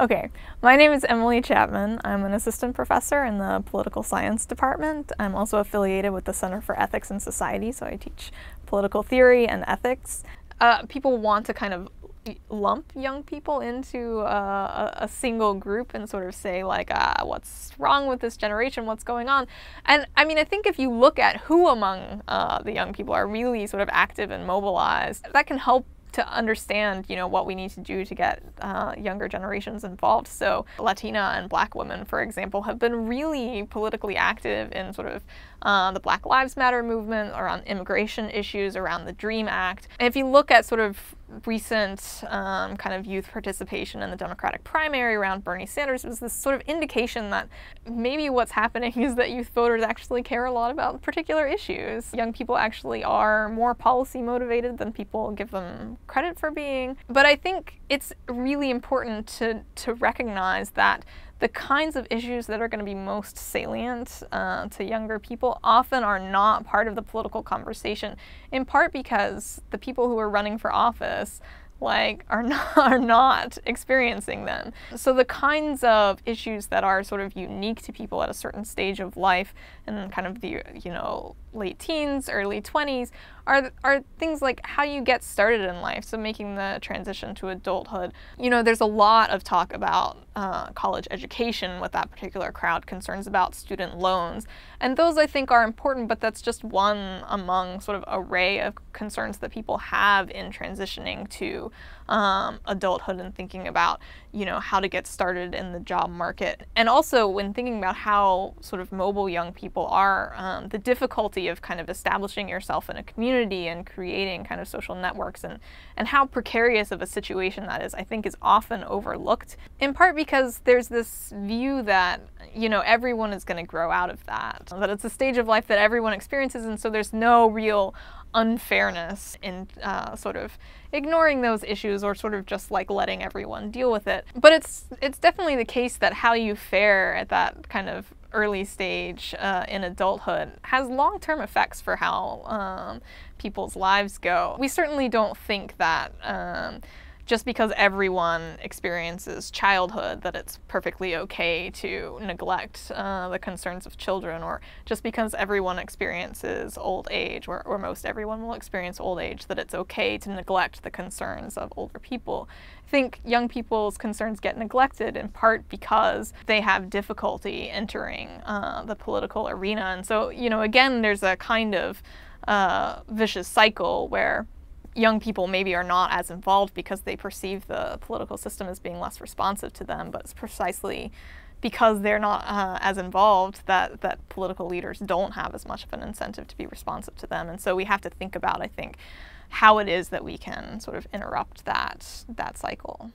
Okay, my name is Emily Chapman. I'm an assistant professor in the political science department. I'm also affiliated with the Center for Ethics and Society, so I teach political theory and ethics. People want to kind of lump young people into a single group and sort of say like, what's wrong with this generation, what's going on? And I mean, I think if you look at who among the young people are really sort of active and mobilized, that can help to understand, what we need to do to get younger generations involved. So Latina and Black women, for example, have been really politically active in sort of the Black Lives Matter movement, around immigration issues, around the DREAM Act. And if you look at sort of recent kind of youth participation in the Democratic primary around Bernie Sanders, it was this sort of indication that maybe what's happening is that youth voters actually care a lot about particular issues. Young people actually are more policy motivated than people give them credit for being. But I think it's really important to recognize that the kinds of issues that are going to be most salient to younger people often are not part of the political conversation, in part because the people who are running for office are not experiencing them. So the kinds of issues that are sort of unique to people at a certain stage of life, and kind of the late teens, early 20s, are things like how you get started in life, so making the transition to adulthood. There's a lot of talk about college education with that particular crowd, concerns about student loans, and those I think are important, but that's just one among sort of array of concerns that people have in transitioning to adulthood and thinking about how to get started in the job market. And also when thinking about how sort of mobile young people are, the difficulty of kind of establishing yourself in a community and creating kind of social networks, and how precarious of a situation that is, I think is often overlooked, in part because there's this view that everyone is going to grow out of that it's a stage of life that everyone experiences, and so there's no real unfairness in sort of ignoring those issues or sort of just like letting everyone deal with it. But it's definitely the case that how you fare at that kind of early stage in adulthood has long-term effects for how people's lives go. We certainly don't think that just because everyone experiences childhood that it's perfectly okay to neglect the concerns of children, or just because everyone experiences old age, or most everyone will experience old age, that it's okay to neglect the concerns of older people. I think young people's concerns get neglected in part because they have difficulty entering the political arena. And so, again, there's a kind of vicious cycle where young people maybe are not as involved because they perceive the political system as being less responsive to them, but it's precisely because they're not as involved that political leaders don't have as much of an incentive to be responsive to them. And so we have to think about, I think, how it is that we can sort of interrupt that cycle.